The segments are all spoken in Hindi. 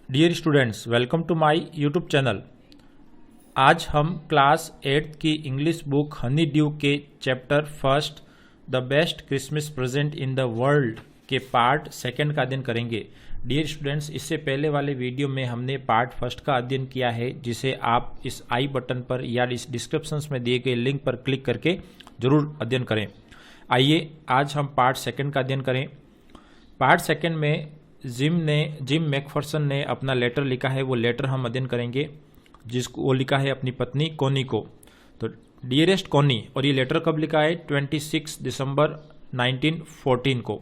Dear students, welcome to my YouTube channel. आज हम क्लास 8 की इंग्लिश बुक हनी ड्यू के chapter first the best Christmas present in the world के पार्ट सेकंड का अध्ययन करेंगे। डियर स्टूडेंट्स, इससे पहले वाले वीडियो में हमने पार्ट फर्स्ट का अध्ययन किया है, जिसे आप इस आई बटन पर या इस डिस्क्रिप्शंस में दिए गए लिंक पर क्लिक करके जरूर अध्ययन करें। आइए आज हम पार्ट सेकंड का अध्ययन करें। पार्ट सेकंड में जिम मैकफर्सन ने अपना लेटर लिखा है, वो लेटर हम अध्ययन करेंगे, जिसको वो लिखा है अपनी पत्नी कोनी को। तो डियरेस्ट कोनी, और ये लेटर कब लिखा है? 26 दिसंबर 1914 को।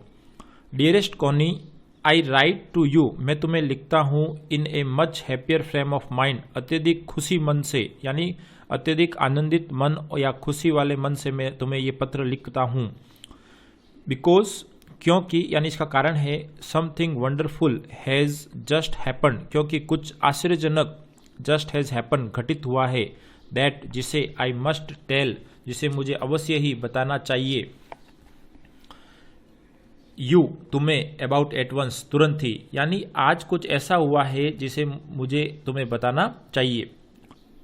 डियरेस्ट कोनी, आई राइट टू यू, मैं तुम्हें लिखता हूँ in a much happier frame of mind, अत्यधिक खुशी मन से, यानी अत्यधिक आनंदित मन या खुशी वाले मन से मैं तुम्हें ये पत्र लिखता हूँ। बिकॉज, क्योंकि, यानी इसका कारण है, something wonderful has just happen, क्योंकि कुछ आश्चर्यजनक जस्ट हैज़ हैपन घटित हुआ है, दैट जिसे आई मस्ट टेल, जिसे मुझे अवश्य ही बताना चाहिए, यू तुम्हें, अबाउट एट वंस तुरंत ही, यानी आज कुछ ऐसा हुआ है जिसे मुझे तुम्हें बताना चाहिए।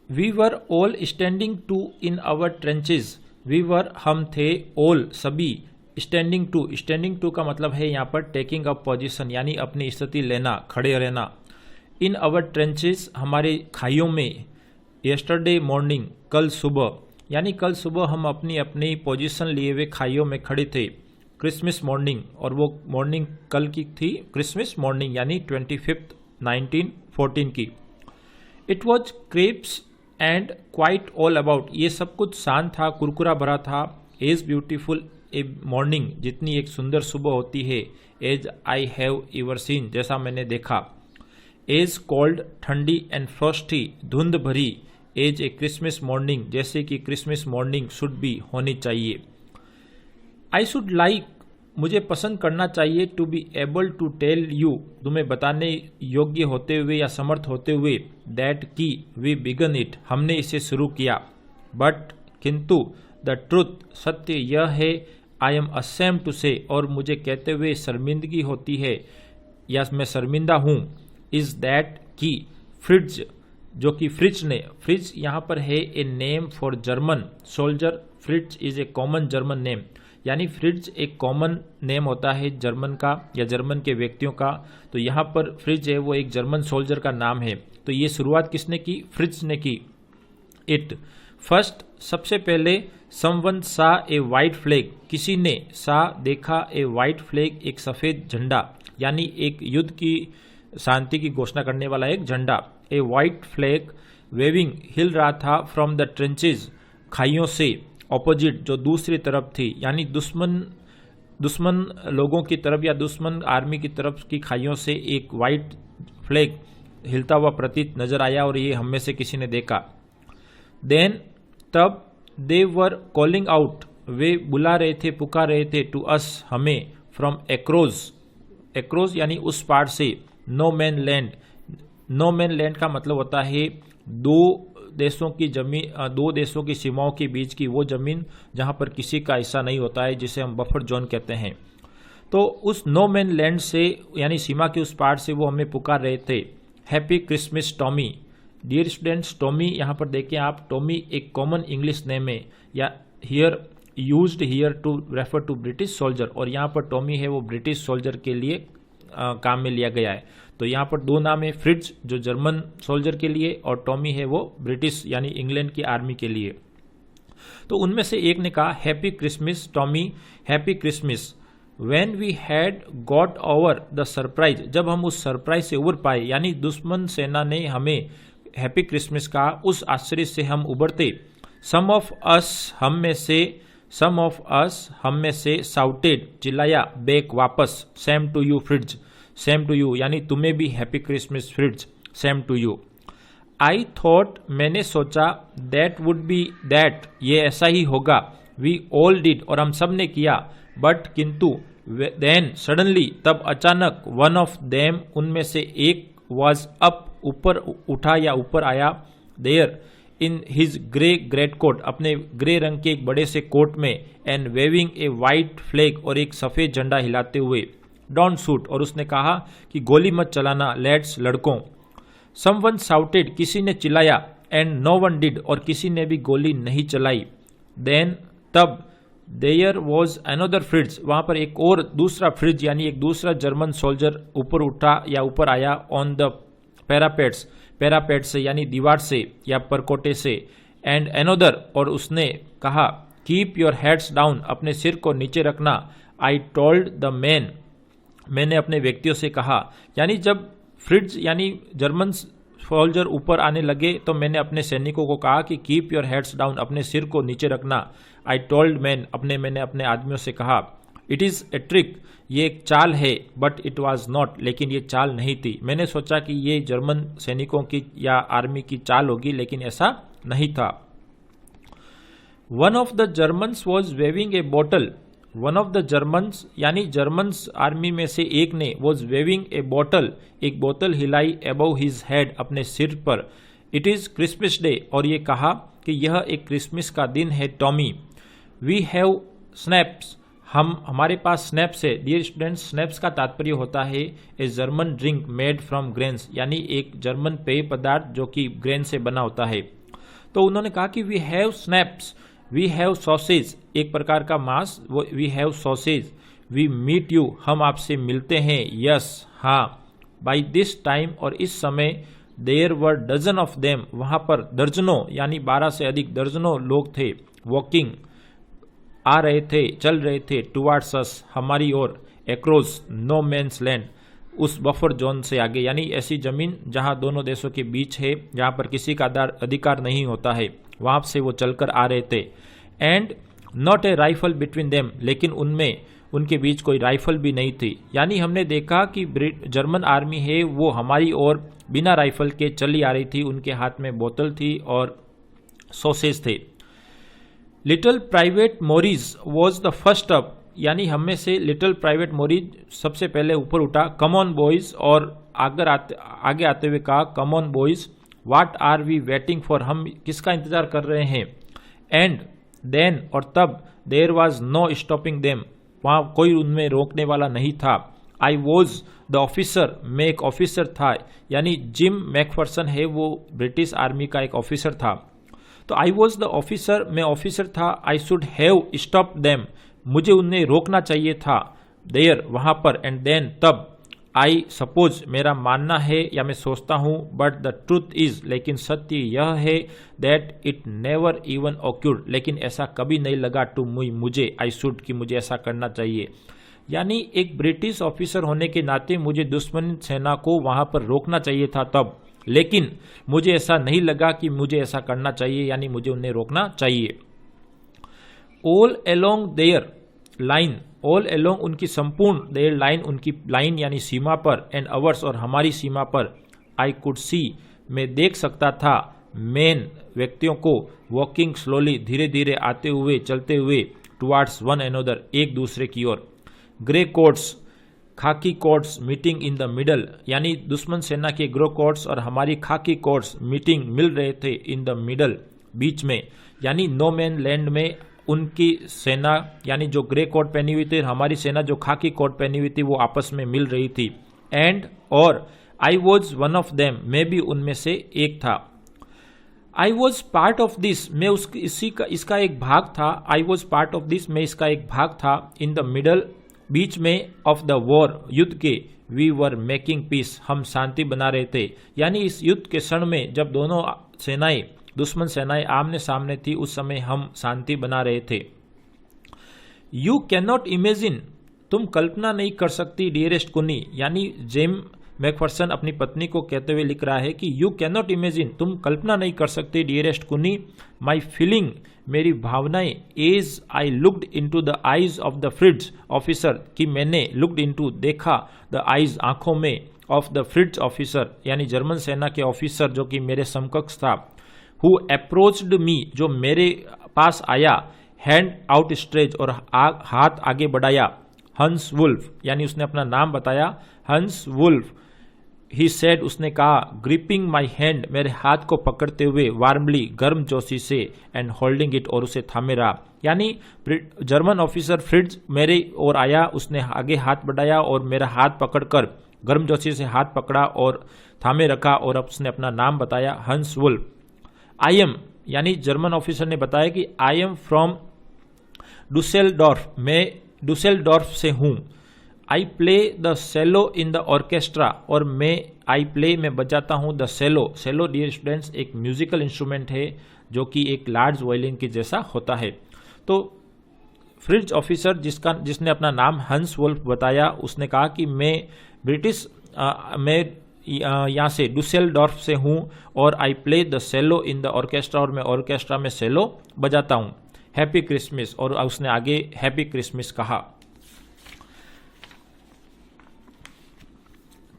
We were all standing to in our trenches, we were हम थे, ऑल सभी, स्टैंडिंग टू का मतलब है यहाँ पर टेकिंग अप पोजीशन, यानी अपनी स्थिति लेना, खड़े रहना। इन अवर ट्रेंचेस, हमारे खाइयों में। यस्टरडे मॉर्निंग, कल सुबह, यानी कल सुबह हम अपनी अपनी पोजीशन लिए हुए खाइयों में खड़े थे। क्रिसमस मॉर्निंग, और वो मॉर्निंग कल की थी, क्रिसमस मॉर्निंग यानी 25 1914 की। It was crisp and quite all about, ये सब कुछ शांत था, कुरकुरा भरा था। एज ब्यूटीफुल ए मॉर्निंग, जितनी एक सुंदर सुबह होती है, as I have ever seen, जैसा मैंने देखा। एज कोल्ड, ठंडी, एंड फ्रॉस्टी, धुंध भरी, एज ए क्रिसमस मॉर्निंग, जैसे कि क्रिसमस मॉर्निंग शुड बी, होनी चाहिए। आई शुड लाइक, मुझे पसंद करना चाहिए, to be able to tell you, तुम्हें बताने योग्य होते हुए या समर्थ होते हुए, दैट की वी बिगन इट, हमने इसे शुरू किया। बट, किंतु, द ट्रुथ, सत्य यह है, आई एम असेम्ड टू से, और मुझे कहते हुए शर्मिंदगी होती है या मैं शर्मिंदा हूँ, इज दैट की फ्रिट्ज, जो कि फ्रिज यहाँ पर है a name for German soldier. Fritz is a common German name, यानी फ्रिट्ज एक कॉमन नेम होता है जर्मन का या जर्मन के व्यक्तियों का। तो यहाँ पर फ्रिज है वो एक जर्मन सोल्जर का नाम है। तो ये शुरुआत किसने की? फ्रिज ने की। इट फर्स्ट, सबसे पहले, समवन सा ए वाइट फ्लैग, किसी ने सा देखा, ए वाइट फ्लैग एक सफेद झंडा, यानी एक युद्ध की शांति की घोषणा करने वाला एक झंडा। ए वाइट फ्लैग वेविंग, हिल रहा था, फ्रॉम द ट्रेंचेज, खाइयों से, ऑपोजिट, जो दूसरी तरफ थी, यानी दुश्मन लोगों की तरफ या दुश्मन आर्मी की तरफ की खाइयों से एक वाइट फ्लैग हिलता हुआ प्रतीत नजर आया, और ये हम में से किसी ने देखा। देन, तब, दे वर कॉलिंग आउट, वे बुला रहे थे, पुकार रहे थे, टू अस, हमें, फ्रॉम एक्रोज यानी उस पार से, no man land. No man land का मतलब होता है दो देशों की जमीन, दो देशों की सीमाओं के बीच की वो जमीन जहां पर किसी का हिस्सा नहीं होता है, जिसे हम बफर जोन कहते हैं। तो उस नो मैन लैंड से, यानी सीमा के उस पार से वो हमें पुकार रहे थे। Happy Christmas Tommy. Dear students, Tommy यहाँ पर देखें आप, टॉमी एक कॉमन इंग्लिश नेम है, या here used here to refer to British soldier, और यहाँ पर टॉमी है वो ब्रिटिश सोल्जर के लिए काम में लिया गया है। तो यहाँ पर दो नाम है, फ्रिट्ज जो जर्मन सोल्जर के लिए, और टॉमी है वो ब्रिटिश यानी इंग्लैंड की आर्मी के लिए। तो उनमें से एक ने कहा, happy Christmas Tommy, happy Christmas. When we had got over the surprise, जब हम उस सरप्राइज से उबर पाए, यानी दुश्मन सेना ने हमें हैप्पी क्रिसमस का, उस आश्चर्य से हम उबरते। सम ऑफ अस, हम में से, साउटेड, चिल्लाया, बैक, वापस, same to you Fritz, same to you, यानी तुम्हें भी happy Christmas Fritz, same to you. I thought, मैंने सोचा, दैट वुड बी दैट, ये ऐसा ही होगा। वी ऑल डिड, और हम सब ने किया। बट, किंतु, देन सडनली, तब अचानक, वन ऑफ देम, उनमें से एक, वॉज अप, ऊपर उठा या ऊपर आया, there, in his grey great coat, अपने ग्रे रंग के एक बड़े से कोट में, and waving a white flag, और एक सफेद झंडा हिलाते हुए। डोंट शूट, और उसने कहा कि गोली मत चलाना लेट्स, लड़कों। समवन शाउटेड, किसी ने चिल्लाया, एंड नो वन डिड, और किसी ने भी गोली नहीं चलाई। देन, तब, देयर वॉज अनदर फ्रिज, वहां पर एक और दूसरा फ्रिज यानी एक दूसरा जर्मन सोल्जर ऊपर उठा या ऊपर आया, ऑन द पैरापेट्स, पैरापेट से यानी दीवार से या परकोटे से, एंड अनदर, और उसने कहा कीप योर हेड्स डाउन, अपने सिर को नीचे रखना। आई टोल्ड द मैन, मैंने अपने व्यक्तियों से कहा, यानी जब फ्रिज यानी जर्मन सोल्जर ऊपर आने लगे तो मैंने अपने सैनिकों को कहा कि कीप योर हेड्स डाउन, अपने सिर को नीचे रखना। आई टोल्ड मैन, मैंने अपने आदमियों से कहा, इट इज़ ए ट्रिक, ये एक चाल है, बट इट वॉज नॉट, लेकिन ये चाल नहीं थी। मैंने सोचा कि ये जर्मन सैनिकों की या आर्मी की चाल होगी, लेकिन ऐसा नहीं था। One of the Germans was waving a bottle, one of the Germans यानी जर्मन्स आर्मी में से एक ने वॉज वेविंग ए बॉटल, एक बोतल हिलाई, अबव हिज हेड, अपने सिर पर। इट इज़ क्रिसमस डे, और ये कहा कि यह एक क्रिसमस का दिन है टॉमी। वी हैव स्नैप्स, हमारे पास स्नैप्स है। डियर स्टूडेंट्स, स्नैप्स का तात्पर्य होता है a German drink made from grains, यानी एक जर्मन पेय पदार्थ जो कि ग्रेन से बना होता है। तो उन्होंने कहा कि we have schnapps, we have sausage, एक प्रकार का मांस, we have sausage, we meet you, हम आपसे मिलते हैं, यस, हाँ। बाई दिस टाइम, और इस समय, there were dozen of them, वहां पर दर्जनों यानी 12 से अधिक दर्जनों लोग थे, वॉकिंग, आ रहे थे, चल रहे थे, टुवार्ड्स अस, हमारी ओर, एक्रॉस नो मैन्स लैंड, उस बफर जोन से आगे, यानी ऐसी जमीन जहां दोनों देशों के बीच है, जहां पर किसी का अधिकार नहीं होता है, वहां से वो चलकर आ रहे थे। And not a rifle between them, लेकिन उनमें उनके बीच कोई राइफल भी नहीं थी। यानी हमने देखा कि जर्मन आर्मी है वो हमारी ओर बिना राइफल के चली आ रही थी, उनके हाथ में बोतल थी और सॉसेज थे। Little private Morris was the first up, यानी हम में से लिटिल प्राइवेट मोरिस सबसे पहले ऊपर उठा। कम ऑन बॉयज, और आगे आते हुए कहा, come on boys, what are we waiting for, हम किसका इंतजार कर रहे हैं। एंड देन, और तब, there was no stopping them, वहां कोई उनमें रोकने वाला नहीं था। आई वॉज द ऑफिसर, मैं एक ऑफिसर था, यानी जिम मैकफर्सन है वो ब्रिटिश आर्मी का एक ऑफिसर था। तो आई वॉज द ऑफिसर, मैं ऑफिसर था। I should have stop them, मुझे उन्हें रोकना चाहिए था, देयर, वहां पर। एंड देन, तब, आई सपोज, मेरा मानना है या मैं सोचता हूं, बट द ट्रूथ इज, लेकिन सत्य यह है, that it never even occurred, लेकिन ऐसा कभी नहीं लगा टू मुझे, आई शुड, कि मुझे ऐसा करना चाहिए। यानी एक ब्रिटिश ऑफिसर होने के नाते मुझे दुश्मन सेना को वहां पर रोकना चाहिए था तब, लेकिन मुझे ऐसा नहीं लगा कि मुझे ऐसा करना चाहिए, यानी मुझे उन्हें रोकना चाहिए। All along their line, all along उनकी संपूर्ण, देयर लाइन उनकी लाइन यानी सीमा पर, एंड अवर्स और हमारी सीमा पर, आई कुड सी, मैं देख सकता था, मैन व्यक्तियों को, वॉकिंग स्लोली, धीरे धीरे आते हुए, चलते हुए, टुवार्ड्स वन अनदर, एक दूसरे की ओर। ग्रे कोट्स, खाकी quotes, meeting in the middle, यानी दुश्मन सेना के ग्रे कोट्स और हमारी खाकी कोट्स मीटिंग, मिल रहे थे, इन द मिडल, बीच में, यानी नो मैन लैंड में उनकी सेना यानी जो ग्रे कोट पहनी हुई थी, हमारी सेना जो खाकी कोट पहनी हुई थी, वो आपस में मिल रही थी। एंड, और, I was one of them, मैं भी उनमें से एक था। I was part of this, मैं इसका एक भाग था। I was part of this, मैं इसका एक भाग था। इन द मिडल, बीच में, ऑफ द वॉर, युद्ध के, वी वर मेकिंग पीस, हम शांति बना रहे थे। यानी इस युद्ध के क्षण में जब दोनों सेनाएं, दुश्मन सेनाएं आमने सामने थी, उस समय हम शांति बना रहे थे। यू कैन नॉट इमेजिन, तुम कल्पना नहीं कर सकती, डियरेस्ट कुनी, यानी जेम मैकफर्सन अपनी पत्नी को कहते हुए लिख रहा है कि यू कैन नॉट इमेजिन, तुम कल्पना नहीं कर सकती, डियरेस्ट कुनी, माई फीलिंग, मेरी भावनाएं, as I looked into the eyes of the Fritz officer, कि मैंने लुक्ड इनटू, देखा, द आईज, आंखों में, ऑफ द फ्रिड्स ऑफिसर, यानी जर्मन सेना के ऑफिसर जो कि मेरे समकक्ष था। हु अप्रोच्ड मी, जो मेरे पास आया, हैंड आउट स्ट्रेच, और हाथ आगे बढ़ाया। हंस वुल्फ, यानी उसने अपना नाम बताया, हंस वुल्फ, ही सेड, उसने कहा, ग्रिपिंग माई हैंड, मेरे हाथ को पकड़ते हुए, वार्मली, गर्म जोशी से, एंड होल्डिंग इट, और उसे थामे रहा। यानी जर्मन ऑफिसर फ्रिट्ज मेरे ओर आया, उसने आगे हाथ बढ़ाया और मेरा हाथ पकड़कर गर्म जोशी से हाथ पकड़ा और थामे रखा, और अब उसने अपना नाम बताया, हंस वुल्फ। आई एम, यानी जर्मन ऑफिसर ने बताया कि आई एम फ्रॉम डुसेलडॉर्फ, मैं डुसेलडॉर्फ से हूँ। I play the cello in the orchestra, और मैं बजाता हूँ the cello. Cello dear students एक म्यूजिकल इंस्ट्रूमेंट है जो कि एक लार्ज वायलिन के जैसा होता है। तो फ्रिट्ज ऑफिसर जिसने अपना नाम हंस वुल्फ बताया, उसने कहा कि मैं यहाँ से डुसेलडॉर्फ से हूँ और I play the cello in the orchestra, और मैं ऑर्केस्ट्रा में सेलो बजाता हूँ। हैप्पी क्रिसमस, और उसने आगे हैप्पी क्रिसमस कहा।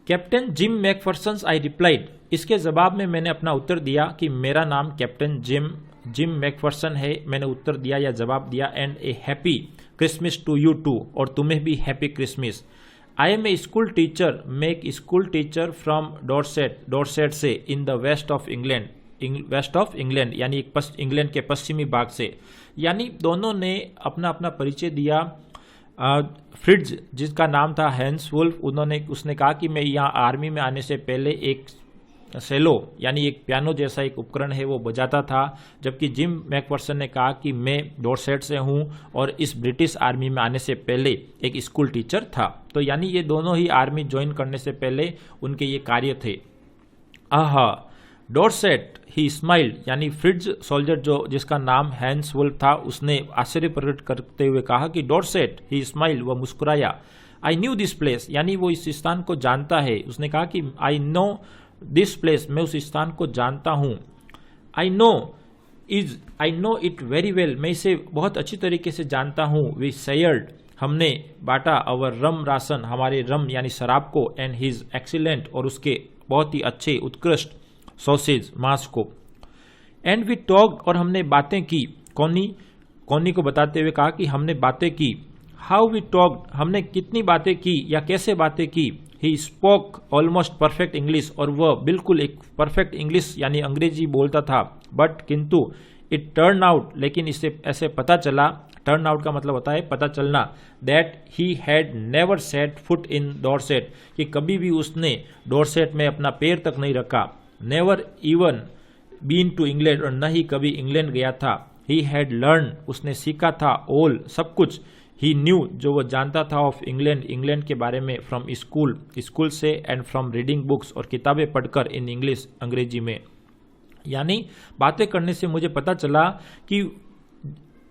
Captain gym Macpherson, I replied, इसके जवाब में मैंने अपना उत्तर दिया कि मेरा नाम कैप्टन जिम मैकफर्सन है। मैंने उत्तर दिया या जवाब दिया, and a happy Christmas to you too, और तुम्हें भी happy Christmas. I am a school teacher, मैं एक स्कूल टीचर फ्रॉम डॉर्सेट से, in the west of England, यानी इंग्लैंड के पश्चिमी भाग से। यानी दोनों ने अपना अपना परिचय दिया। फ्रिट्ज जिसका नाम था हैंस वुल्फ, उसने कहा कि मैं यहाँ आर्मी में आने से पहले एक सेलो यानी एक पियानो जैसा एक उपकरण है वो बजाता था, जबकि जिम मैकफर्सन ने कहा कि मैं डॉर्सेट से हूँ और इस ब्रिटिश आर्मी में आने से पहले एक स्कूल टीचर था। तो यानी ये दोनों ही आर्मी ज्वाइन करने से पहले उनके ये कार्य थे। आहा, डॉर्सेट, ही स्माइल्ड, यानी फ्रिट्ज सोल्जर जिसका नाम हैंस वुल्फ था, उसने आश्चर्य प्रकट करते हुए कहा कि डॉर्सेट, ही स्माइल्ड, वह मुस्कुराया। आई न्यू दिस प्लेस, यानी वो इस स्थान को जानता है। उसने कहा कि आई नो दिस प्लेस, मैं उस स्थान को जानता हूँ। I know it very well, मैं इसे बहुत अच्छी तरीके से जानता हूँ। वी शेयर्ड, हमने बांटा, अवर रम राशन, हमारे रम यानी शराब को, एंड हिज एक्सीलेंट, और उसके बहुत ही अच्छे उत्कृष्ट सॉसेज मांस को। एंड वी टॉक्ड, और हमने बातें की। कॉनी को बताते हुए कहा कि हमने बातें की। हाउ वी टॉक्ड, हमने कितनी बातें की या कैसे बातें की। He spoke almost perfect English, और वह बिल्कुल एक परफेक्ट इंग्लिश यानी अंग्रेजी बोलता था। बट किंतु इट टर्न आउट, लेकिन इससे ऐसे पता चला, टर्न आउट का मतलब होता है पता चलना, that he had never set foot in Dorset, कि कभी भी उसने डॉर्सेट में अपना पैर तक नहीं रखा। Never even been to England, और न ही कभी इंग्लैंड गया था। ही हैड लर्न, उसने सीखा था, ऑल, सब कुछ। ही न्यू, जो वो जानता था, ऑफ इंग्लैंड के बारे में, फ्रॉम स्कूल से, एंड फ्रॉम रीडिंग बुक्स, और किताबें पढ़कर, इन इंग्लिश, अंग्रेजी में। यानी बातें करने से मुझे पता चला कि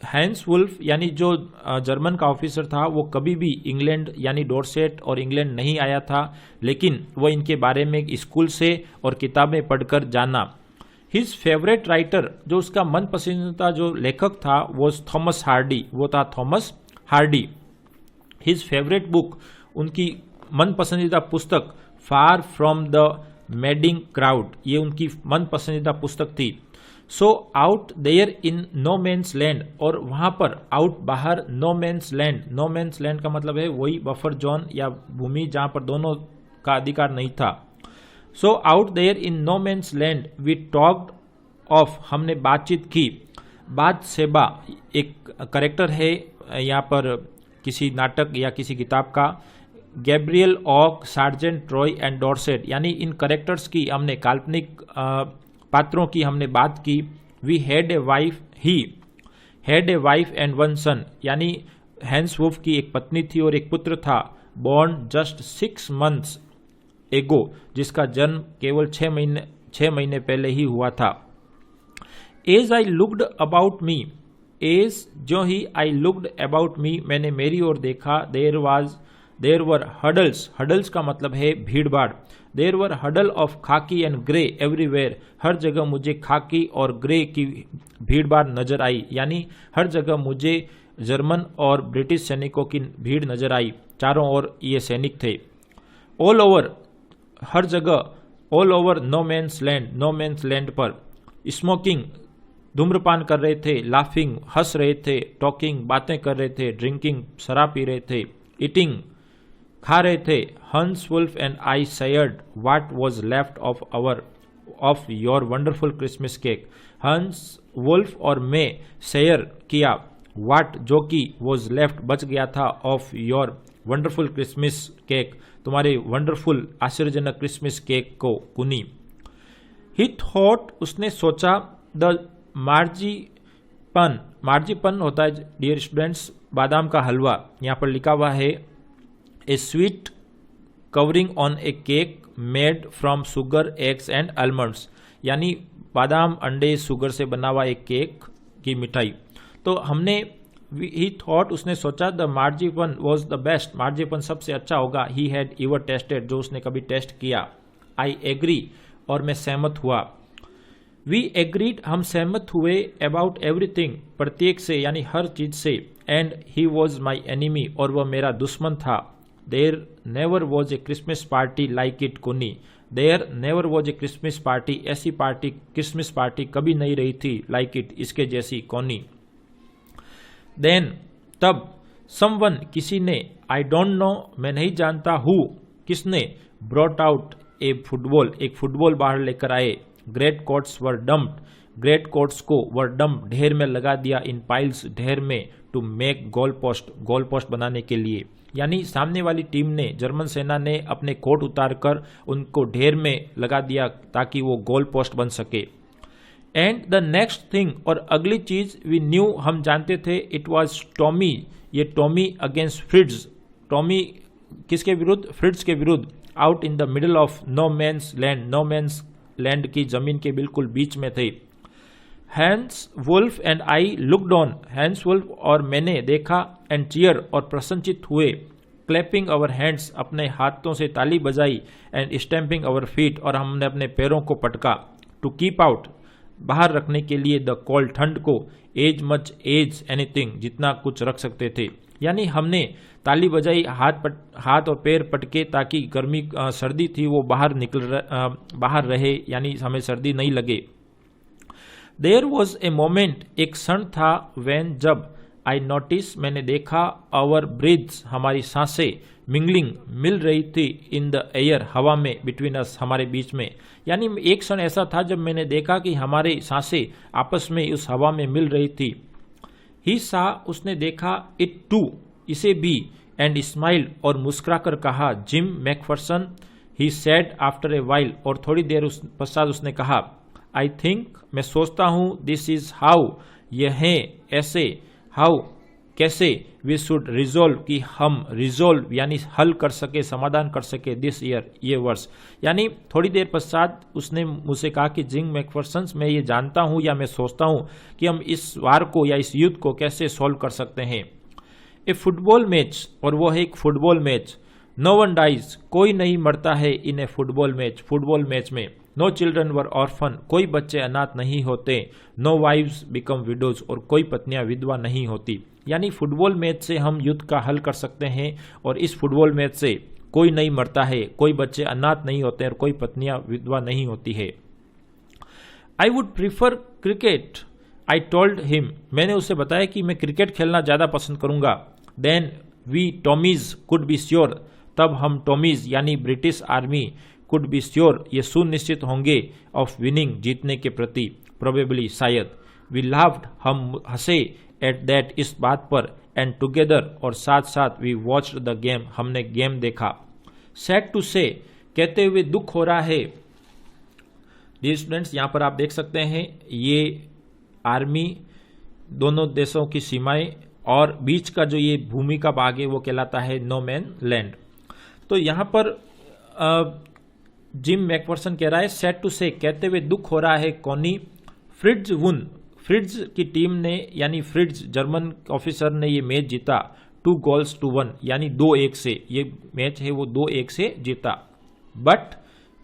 हैंस वुल्फ यानी जो जर्मन का ऑफिसर था, वो कभी भी इंग्लैंड यानी डॉर्सेट और इंग्लैंड नहीं आया था, लेकिन वो इनके बारे में स्कूल से और किताबें पढ़कर जाना। हिज फेवरेट राइटर, जो उसका मन पसंदीदा जो लेखक था, वो Thomas Hardy. His favourite book, उनकी मन पसंदीदा पुस्तक, far from the madding crowd, ये उनकी मन पसंदीदा पुस्तक थी। So out there in no man's land, और वहां पर आउट बाहर, नो मैन्स लैंड का मतलब है वही बफर जोन या भूमि जहां पर दोनों का अधिकार नहीं था। So out there in no man's land we talked of, हमने बातचीत की। बात सेबा एक करेक्टर है यहाँ पर किसी नाटक या किसी किताब का। गैब्रियल ऑक, सार्जेंट ट्रॉय एंड डॉर्सेट, यानी इन करेक्टर्स की हमने काल्पनिक पात्रों की हमने बात की। We had a wife, he had a wife and one son, यानी हैंस वुल्फ की एक पत्नी थी और एक पुत्र था। बॉर्न जस्ट 6 months एगो, जिसका जन्म केवल 6 महीने पहले ही हुआ था। As I looked about me, as जो ही आई लुक्ड अबाउट मी, मैंने मेरी ओर देखा। देर वर हडल्स का मतलब है भीड़ भाड़। देर वर हडल ऑफ खाकी एंड ग्रे एवरीवेयर, हर जगह मुझे खाकी और ग्रे की भीड़ भाड़ नजर आई, यानी हर जगह मुझे जर्मन और ब्रिटिश सैनिकों की भीड़ नजर आई, चारों ओर ये सैनिक थे। ऑल ओवर, हर जगह, all over no man's land पर। स्मोकिंग, धूम्रपान कर रहे थे। लाफिंग, हंस रहे थे। टॉकिंग, बातें कर रहे थे। ड्रिंकिंग, शराब पी रहे थे। ईटिंग, खा रहे थे। Hans Wolf and I shared what was left of your wonderful Christmas cake. Hans Wolf और मैं शेयर किया व्हाट जो कि वाज लेफ्ट बच गया था of your wonderful Christmas cake तुम्हारे वंडरफुल आश्चर्यजनक क्रिसमस केक को कुनी। ही थॉट उसने सोचा द मार्जीपन होता है डियर स्टूडेंट्स बादाम का हलवा। यहाँ पर लिखा हुआ है ए sweet covering on A cake made from sugar eggs and almonds, यानी बादाम अंडे शुगर से बना हुआ एक केक की मिठाई। तो हमने ही थॉट उसने सोचा द मार्जीपन वॉज द बेस्ट, मार्जीपन सबसे अच्छा होगा। ही हैड एवर टेस्टेड, जो उसने कभी टेस्ट किया। आई एग्री, और मैं सहमत हुआ। वी एग्रीड, हम सहमत हुए। अबाउट एवरीथिंग, प्रत्येक से यानी हर चीज से। And he was my enemy, और वह मेरा दुश्मन था। There never was a Christmas party like it कुनी। There never was a Christmas party, ऐसी पार्टी क्रिसमस पार्टी कभी नहीं रही थी लाइक इट, इसके जैसी कोनी। देन, तब, समवन, किसी ने, आई डोंट नो, मैं नहीं जानता, हु, किसने, ब्रॉट आउट ए फुटबॉल, एक फुटबॉल बाहर लेकर आए। ग्रेट कोट्स वर डम्प्ड, ग्रेट कोट्स को वर डम्प, ढेर में लगा दिया। इन पाइल्स, ढेर में। टू मेक गोल पोस्ट बनाने के लिए, यानी सामने वाली टीम ने, जर्मन सेना ने अपने कोट उतारकर उनको ढेर में लगा दिया ताकि वो गोल पोस्ट बन सके। एंड द नेक्स्ट थिंग, और अगली चीज, वी न्यू, हम जानते थे, इट वॉज टॉमी, ये टॉमी अगेंस्ट फ्रिड्स, टॉमी किसके विरुद्ध, फ्रिड्स के विरुद्ध। Out in the middle of no man's land, no man's land की जमीन के बिल्कुल बीच में थे। Hans Wolf and I looked on, Hans Wolf और मैंने देखा। एंड चीयर, और प्रसन्नचित हुए। क्लैपिंग अवर हैंड्स, अपने हाथों से ताली बजाई। एंड स्टैम्पिंग अवर फीट, और हमने अपने पैरों को पटका। टू कीप आउट, बाहर रखने के लिए, द कोल्ड, ठंड को। एज मच एज एनीथिंग, जितना कुछ रख सकते थे, यानी हमने ताली बजाई, हाथ और पैर पटके ताकि गर्मी सर्दी थी वो बाहर रहे, यानी हमें सर्दी नहीं लगे। देयर वॉज ए मोमेंट, एक क्षण था। व्हेन, जब। आई नोटिस, मैंने देखा। आवर ब्रीथ्स, हमारी सांसें। मिंगलिंग, मिल रही थी। इन द एयर, हवा में। बिटवीन अस, हमारे बीच में। यानी एक क्षण ऐसा था जब मैंने देखा कि हमारे सांसें आपस में उस हवा में मिल रही थी। ही सा, उसने देखा। इट टू, इसे भी। एंड स्माइल्ड, और मुस्कुराकर कहा। Gym McPherson, he said after a while, और थोड़ी देर पश्चात उसने कहा। आई थिंक, मैं सोचता हूं। दिस इज हाउ, यह है ऐसे। हाउ, कैसे। वी शुड रिजोल्व, कि हम रिजोल्व यानी हल कर सके, समाधान कर सके। दिस ईयर, ये वर्ष। यानी थोड़ी देर पश्चात उसने मुझसे कहा कि जिंग मैकफरसन, मैं ये जानता हूं या मैं सोचता हूं कि हम इस वार को या इस युद्ध को कैसे सॉल्व कर सकते हैं। ए फुटबॉल मैच, और वो है एक football match. No one dies, कोई नहीं मरता है। इन ए फुटबॉल मैच में। नो चिल्ड्रन वर ऑर्फन, कोई बच्चे अनाथ नहीं होते। नो वाइव्स बिकम विडोज, और कोई पत्नियां विधवा नहीं होती। यानी फुटबॉल मैच से हम युद्ध का हल कर सकते हैं, और इस फुटबॉल मैच से कोई नहीं मरता है, कोई बच्चे अनाथ नहीं होते, और कोई पत्नियां विधवा नहीं होती है। I would prefer cricket, I told him, मैंने उसे बताया कि मैं क्रिकेट खेलना ज्यादा पसंद करूंगा। Then we Tommies could be sure, तब हम टॉमीज यानी British army could be sure, ये सुनिश्चित होंगे। ऑफ विनिंग, जीतने के प्रति। प्रोबेबली, शायद। वी लाफ्ड, हम हंसे। एट दैट, इस बात पर। एंड टुगेदर, और साथ साथ। वी वॉच्ड द गेम, हमने गेम देखा। सैड टू से, कहते हुए दुख हो रहा है। डियर स्टूडेंट्स, यहां पर आप देख सकते हैं ये आर्मी, दोनों देशों की सीमाएं, और बीच का जो ये भूमि का भाग है वो कहलाता है नो मैन लैंड। तो यहां पर जिम मैकफरसन कह रहा है सैड टू से, कहते हुए दुख हो रहा है। कौनी, फ्रिड्स वुन, फ्रिड्स की टीम ने, यानी फ्रिड्स जर्मन ऑफिसर ने ये मैच जीता। 2-1, यानी 2-1 से ये मैच है वो 2-1 से जीता। बट,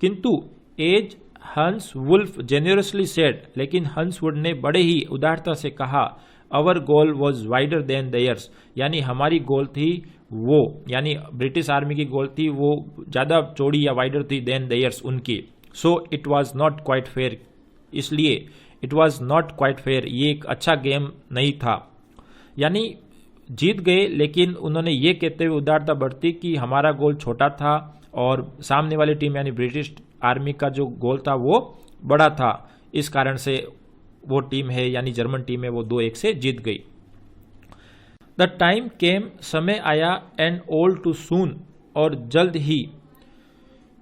किंतु, एज हंस वुल्फ जेन्युरसली सेड, लेकिन हंस वुड ने बड़े ही उदारता से कहा। Our goal was wider than theirs, यानी हमारी गोल थी वो, यानी ब्रिटिश आर्मी की गोल थी वो ज्यादा चौड़ी या वाइडर थी देन देयर्स, उनकी। So it was not quite fair, इसलिए it was not quite fair, ये एक अच्छा गेम नहीं था। यानी जीत गए, लेकिन उन्होंने ये कहते हुए उदारता बरती कि हमारा गोल छोटा था और सामने वाली टीम यानी ब्रिटिश आर्मी का जो गोल था वो बड़ा था। इस कारण से वो टीम है यानी जर्मन टीम है वो 2-1 से जीत गई। द टाइम केम, समय आया, एंड ऑल टू सून, और जल्द ही,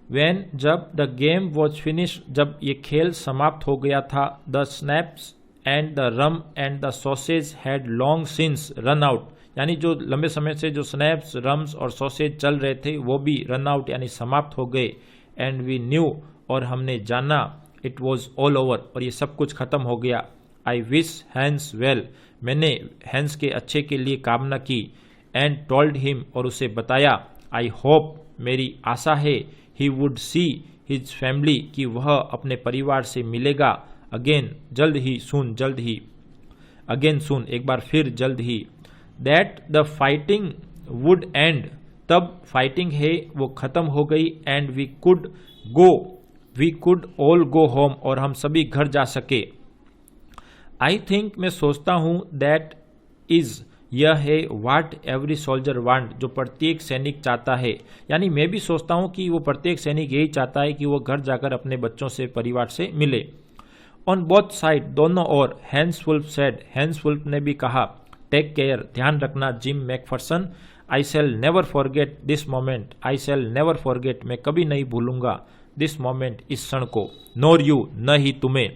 व्हेन, जब, द गेम वॉज फिनिश, जब ये खेल समाप्त हो गया था, the snaps and the rum and the sausage had long since run out, यानी जो लंबे समय से जो स्नैप्स, रम्स और सॉसेज चल रहे थे वो भी रन आउट यानी समाप्त हो गए। एंड वी न्यू, और हमने जाना, इट वॉज ऑल ओवर, और ये सब कुछ खत्म हो गया। आई विश हैंस वेल, मैंने हैंस के अच्छे के लिए कामना की। एंड टोल्ड हिम, और उसे बताया। आई होप, मेरी आशा है, he would see his family, कि वह अपने परिवार से मिलेगा। अगेन, जल्द ही, सून, जल्द ही, अगेन सून, एक बार फिर जल्द ही। That the fighting would end, तब फाइटिंग है वो खत्म हो गई। And we could go, we could all go home, और हम सभी घर जा सके। आई थिंक, मैं सोचता हूं, दैट इज, यह है, व्हाट एवरी सोल्जर वांट, जो प्रत्येक सैनिक चाहता है। यानी मैं भी सोचता हूं कि वो प्रत्येक सैनिक यही चाहता है कि वो घर जाकर अपने बच्चों से, परिवार से मिले। ऑन बोथ साइड, दोनों ओर, Hans Wolf said, Hans Wolf ने भी कहा। टेक केयर, ध्यान रखना, Jim McPherson. I shall never forget this moment, I shall never forget, मैं कभी नहीं भूलूंगा, दिस मोमेंट, इस क्षण को। नोर यू, न ही तुम्हें।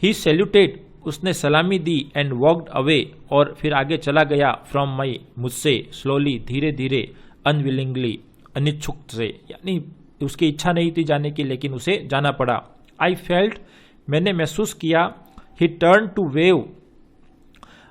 ही सैल्यूटेड, उसने सलामी दी। एंड वॉकड अवे, और फिर आगे चला गया। फ्रॉम मई, मुझसे। स्लोली, धीरे धीरे। अनविलिंगली, अनिच्छुक से, यानी उसकी इच्छा नहीं थी जाने की, लेकिन उसे जाना पड़ा। आई फेल्ट, मैंने महसूस किया। He turn to wave,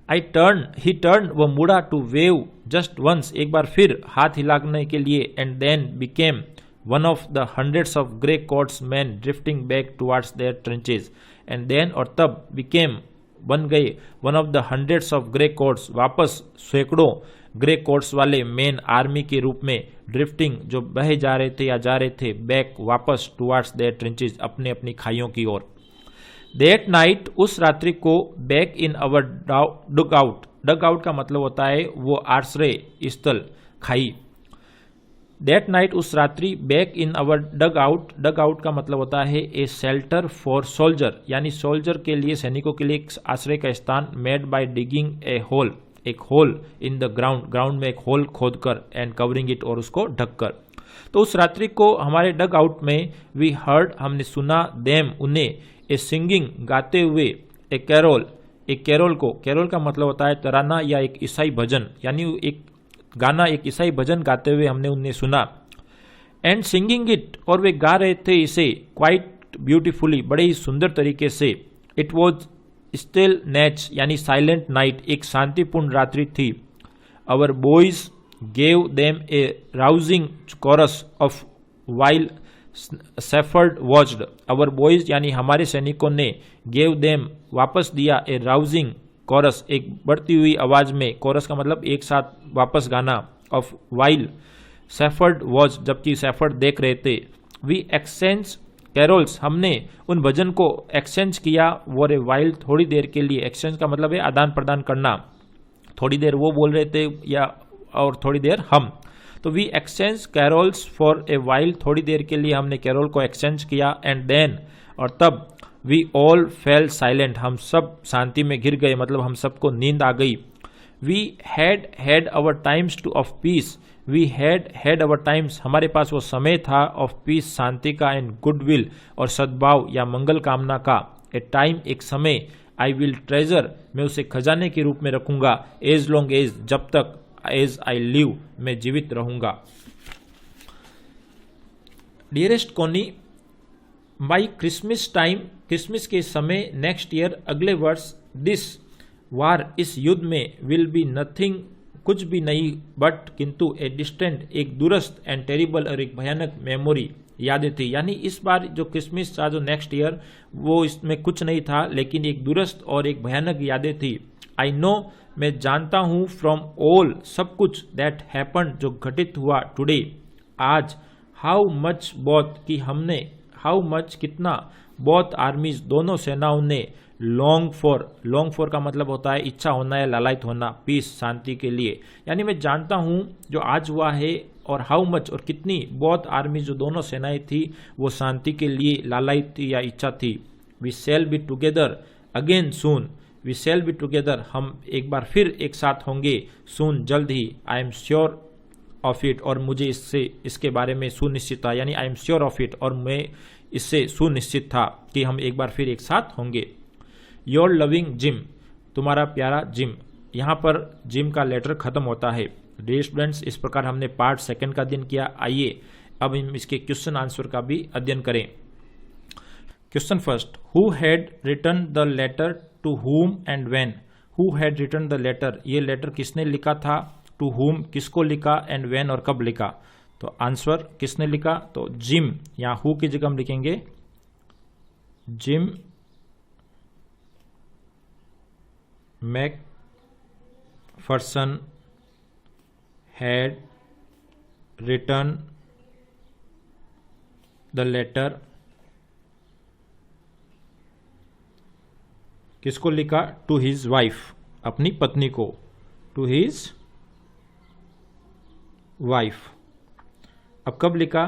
I turn, he turn, वो मुड़ा, टू वेव, जस्ट वंस, एक बार फिर हाथ हिलाने के लिए। And then became one of the hundreds of grey coats man drifting back towards their trenches. And then, और तब, बिकेम, बन गए, one of the hundreds of grey coats, वापस सैकड़ों ग्रे कोट्स वाले मैन आर्मी के रूप में, ड्रिफ्टिंग, जो बहे जा रहे थे या जा रहे थे, बैक, वापस, टुवार्ड्स देयर ट्रेंचेज, अपने अपनी खाइयों की ओर। दैट नाइट, उस रात्रि को, back in our dugout, dugout का मतलब होता है वो आश्रय स्थल, खाई। दैट नाइट, उस रात्रि, back in our dugout, dugout का मतलब होता है ए शेल्टर फॉर सोल्जर, यानी सोल्जर के लिए, सैनिकों के लिए एक आश्रय का स्थान। Made by digging a hole, एक hole in the ground, ground में एक होल खोदकर। एंड कवरिंग इट, और उसको ढककर। तो उस रात्रि को हमारे डग आउट में, वी हर्ड, हमने सुना, देम, उन्हें, ए सिंगिंग, गाते हुए, ए कैरोल, एक कैरोल को, कैरोल का मतलब होता है तराना या एक ईसाई भजन, यानी एक गाना, एक ईसाई भजन गाते हुए हमने उन्हें सुना। एंड सिंगिंग इट, और वे गा रहे थे इसे, क्वाइट ब्यूटीफुली, बड़े ही सुंदर तरीके से। इट वॉज स्टिल नेच, यानी साइलेंट नाइट, एक शांतिपूर्ण रात्रि थी। Our boys gave them a rousing chorus of while shepherds watched, our boys, यानी हमारे सैनिकों ने, गेव देम, वापस दिया, ए राउजिंग कोरस, एक बढ़ती हुई आवाज में, कोरस का मतलब एक साथ वापस गाना, ऑफ वाइल सेफर्ड वॉच, जबकि सेफर्ड देख रहे थे। वी एक्सचेंज कैरोल्स, हमने उन भजन को एक्सचेंज किया। वॉर ए वाइल, थोड़ी देर के लिए, एक्सचेंज का मतलब है आदान प्रदान करना, थोड़ी देर वो बोल रहे थे या और थोड़ी देर हम। तो we exchange carols for a while, थोड़ी देर के लिए हमने कैरोल को एक्सचेंज किया। एंड देन, और तब, वी ऑल फेल साइलेंट, हम सब शांति में घिर गए, मतलब हम सबको नींद आ गई। We had had our times too of peace, we had had our times, हमारे पास वो समय था, ऑफ पीस, शांति का, एंड गुडविल, और सद्भाव या मंगल कामना का। ए टाइम, एक समय, आई विल ट्रेजर, मैं उसे खजाने के रूप में रखूंगा। एज लॉन्ग एज, जब तक, एज आई लिव, मैं जीवित रहूंगा। डियरेस्ट कोनी, बाई क्रिसमस टाइम, क्रिसमस के समय, नेक्स्ट ईयर, अगले वर्ष, दिस वार, इस युद्ध में, विल बी नथिंग, कुछ भी नहीं, बट, किंतु, ए डिस्टेंट, एक दूरस्थ, एंड टेरिबल, और एक भयानक मेमोरी, यादें थी। यानी इस बार जो क्रिसमस था, जो नेक्स्ट ईयर, वो इसमें कुछ नहीं था, लेकिन एक दूरस्थ और एक भयानक यादें थी। आई नो, मैं जानता हूं, फ्रॉम ऑल, सब कुछ, दैट हैपन, जो घटित हुआ, टुडे, आज, हाउ मच, बहुत, कि हमने, हाउ मच कितना, बोथ आर्मीज दोनों सेनाओं ने, लॉन्ग फॉर का मतलब होता है इच्छा होना या लालायित होना, पीस शांति के लिए, यानी मैं जानता हूं जो आज हुआ है, और हाउ मच और कितनी, बोथ आर्मी जो दोनों सेनाएं थी वो शांति के लिए लालायित थी या इच्छा थी। We shall be together again soon, we shall be together हम एक बार फिर एक साथ होंगे, सून जल्द ही, I am sure of it और मुझे इसके बारे में सुनिश्चित था, यानी I am sure of it और मैं इससे सुनिश्चित था कि हम एक बार फिर एक साथ होंगे। योर लविंग जिम, तुम्हारा प्यारा जिम, यहाँ पर जिम का लेटर खत्म होता है। डियर स्टूडेंट्स, इस प्रकार हमने पार्ट सेकंड का अध्ययन किया। आइए अब हम इसके क्वेश्चन आंसर का भी अध्ययन करें। Question first, who had written the letter to whom and when. Who had written the letter, ये लेटर किसने लिखा था, टू हुम किसको लिखा, एंड व्हेन और कब लिखा। तो आंसर किसने लिखा, तो जिम, यहाँ हु की जगह हम लिखेंगे Jim McPherson had written the letter, किसको लिखा, टू हिज वाइफ, अपनी पत्नी को, टू हिज वाइफ। अब कब लिखा,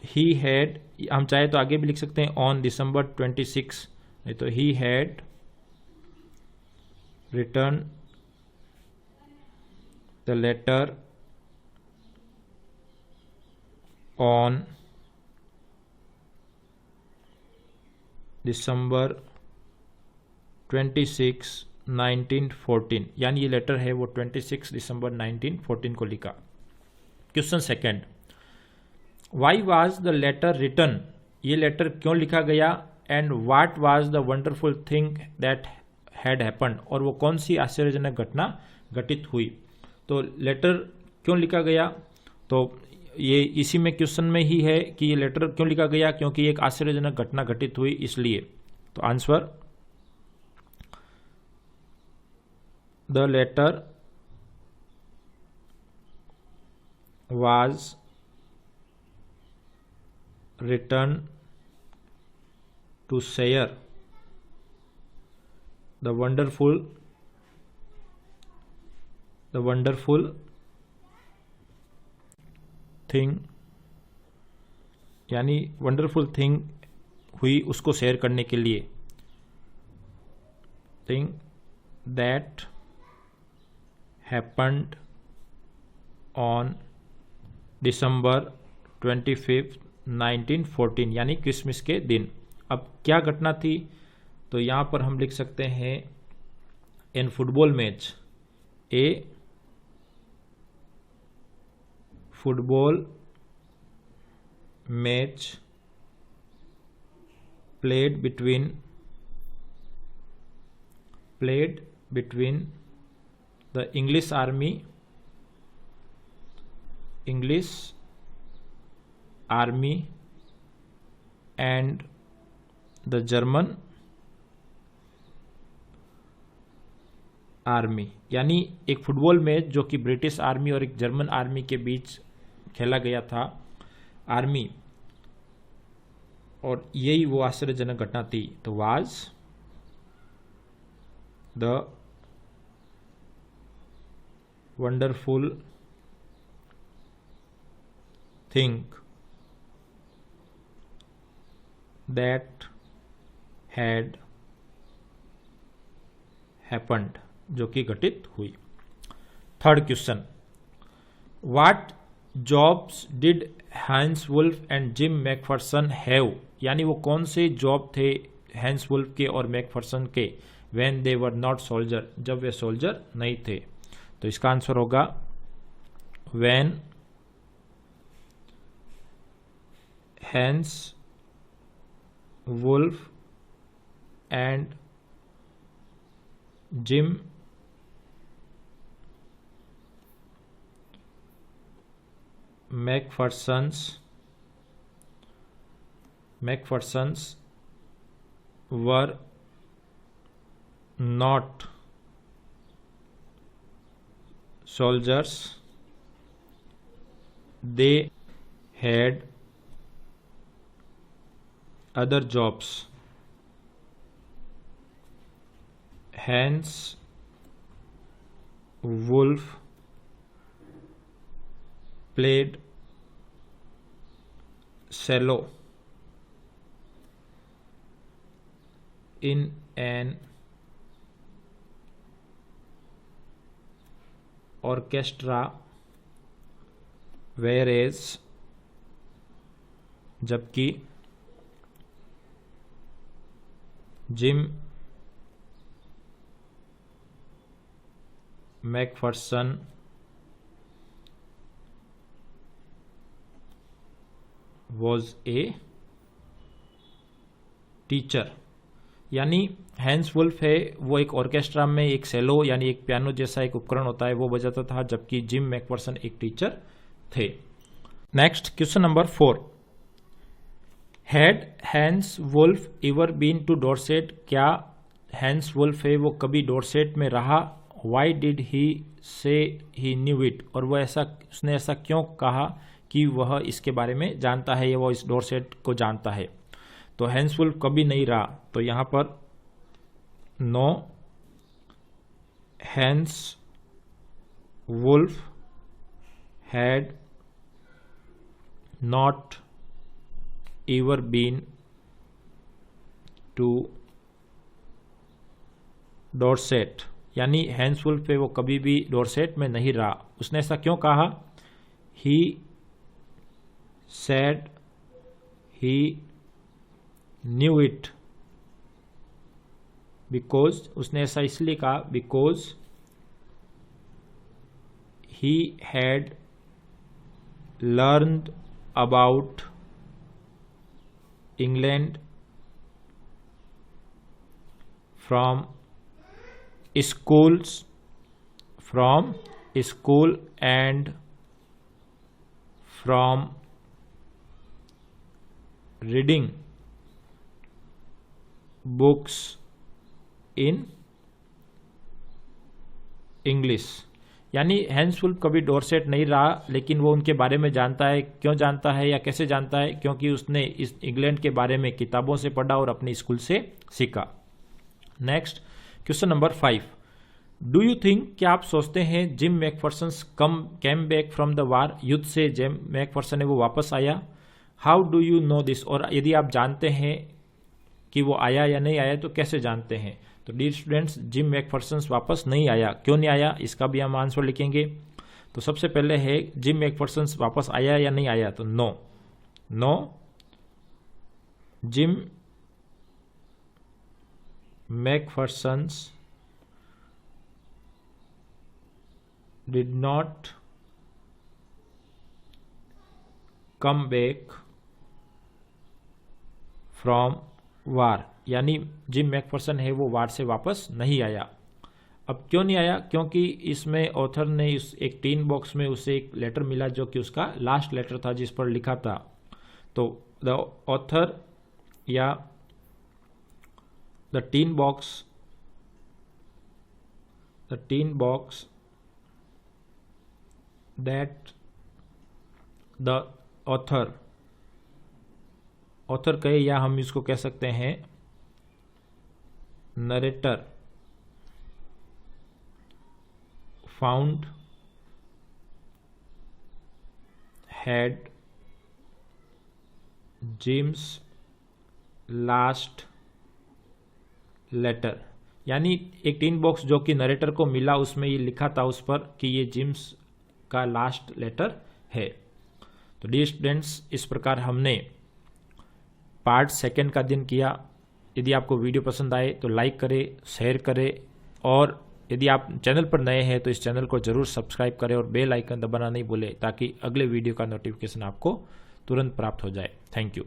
ही हैड, हम चाहे तो आगे भी लिख सकते हैं ऑन दिसंबर 26, नहीं तो he had return the later on December 26, 1914, यानी ये लेटर है वो 26 दिसंबर 1914 को लिखा। Question second, why was the letter written, ये लेटर क्यों लिखा गया, and what was the wonderful thing that had happened, और वो कौन सी आश्चर्यजनक घटना घटित हुई। तो लेटर क्यों लिखा गया, तो ये इसी में क्वेश्चन में ही है कि ये लेटर क्यों लिखा गया, क्योंकि एक आश्चर्यजनक घटना घटित हुई इसलिए। तो answer, the letter was written to share the wonderful thing, यानी वंडरफुल थिंग हुई उसको शेयर करने के लिए, thing that happened on December 25, 1914, यानी क्रिसमस के दिन। अब क्या घटना थी, तो यहाँ पर हम लिख सकते हैं in football match, A football match played between the English army and the German army, यानी एक फुटबॉल मैच जो कि ब्रिटिश आर्मी और एक जर्मन आर्मी के बीच खेला गया था, आर्मी, और यही वो आश्चर्यजनक घटना थी। तो was the wonderful thing that had happened, जो कि घटित हुई। Third question, what jobs did Hans Wolf and Jim McPherson have, यानी वो कौन से जॉब थे हैंस वुल्फ के और मैकफरसन के, when they were not soldier, जब वे सोल्जर नहीं थे। तो इसका आंसर होगा when Hans Wolf and Jim McPherson's were not soldiers. They had other jobs. Hans Wolf played cello in an orchestra, whereas जबकि Jim Macpherson was a teacher. यानी हैंस वुल्फ है वो एक ऑर्केस्ट्रा में एक सेलो यानी एक पियानो जैसा एक उपकरण होता है वो बजाता था, जबकि जिम मैकफर्सन एक टीचर थे। Next question number 4, had Hans Wolf ever been to Dorset? क्या हैंस वुल्फ है वो कभी डॉर्सेट में रहा? वाई डिड ही से ही न्यू इट? और वह उसने ऐसा क्यों कहा कि वह इसके बारे में जानता है या वो इस डॉर्सेट को जानता है? तो हैंस वुल्फ कभी नहीं रहा, तो यहां पर no, Hans Wolf had not ever been to Dorset. यानी हैंस वुल्फ पे वो कभी भी डॉर्सेट में नहीं रहा। उसने ऐसा क्यों कहा? He said he knew it because, उसने ऐसा इसलिए कहा because he had learned about England from school and from reading books in English. यानी हैंस वुल्फ कभी डॉर्सेट नहीं रहा, लेकिन वो उनके बारे में जानता है। क्यों जानता है या कैसे जानता है? क्योंकि उसने इस इंग्लैंड के बारे में किताबों से पढ़ा और अपने स्कूल से सीखा। Next question number 5, do you think, क्या आप सोचते हैं gym Macpherson came back from the war? युद्ध से जिम मैकफर्सन है वो वापस आया। How do you know this? और यदि आप जानते हैं कि वो आया या नहीं आया तो कैसे जानते हैं? तो डियर स्टूडेंट्स, जिम मैकफर्सन वापस नहीं आया। क्यों नहीं आया इसका भी हम आंसर लिखेंगे। तो सबसे पहले है जिम मैकफर्सन वापस आया या नहीं आया? तो no, Jim McPherson did not come back from war। यानी जिम मैकफर्सन है वो वार से वापस नहीं आया। अब क्यों नहीं आया? क्योंकि इसमें ऑथर ने इस एक टीन बॉक्स में उसे एक लेटर मिला जो कि उसका लास्ट लेटर था जिस पर लिखा था। तो द ऑथर या the tin box that the author कहे या हम इसको कह सकते हैं narrator found had Jim's last letter. यानी एक टीन बॉक्स जो कि नरेटर को मिला उसमें ये लिखा था उस पर कि ये जिम्स का लास्ट लेटर है। तो डियर स्टूडेंट्स, इस प्रकार हमने पार्ट 2 का अध्ययन किया। यदि आपको वीडियो पसंद आए तो लाइक करें, शेयर करें, और यदि आप चैनल पर नए हैं तो इस चैनल को जरूर सब्सक्राइब करें और बेल आइकन दबाना नहीं भूलें ताकि अगले वीडियो का नोटिफिकेशन आपको तुरंत प्राप्त हो जाए। Thank you.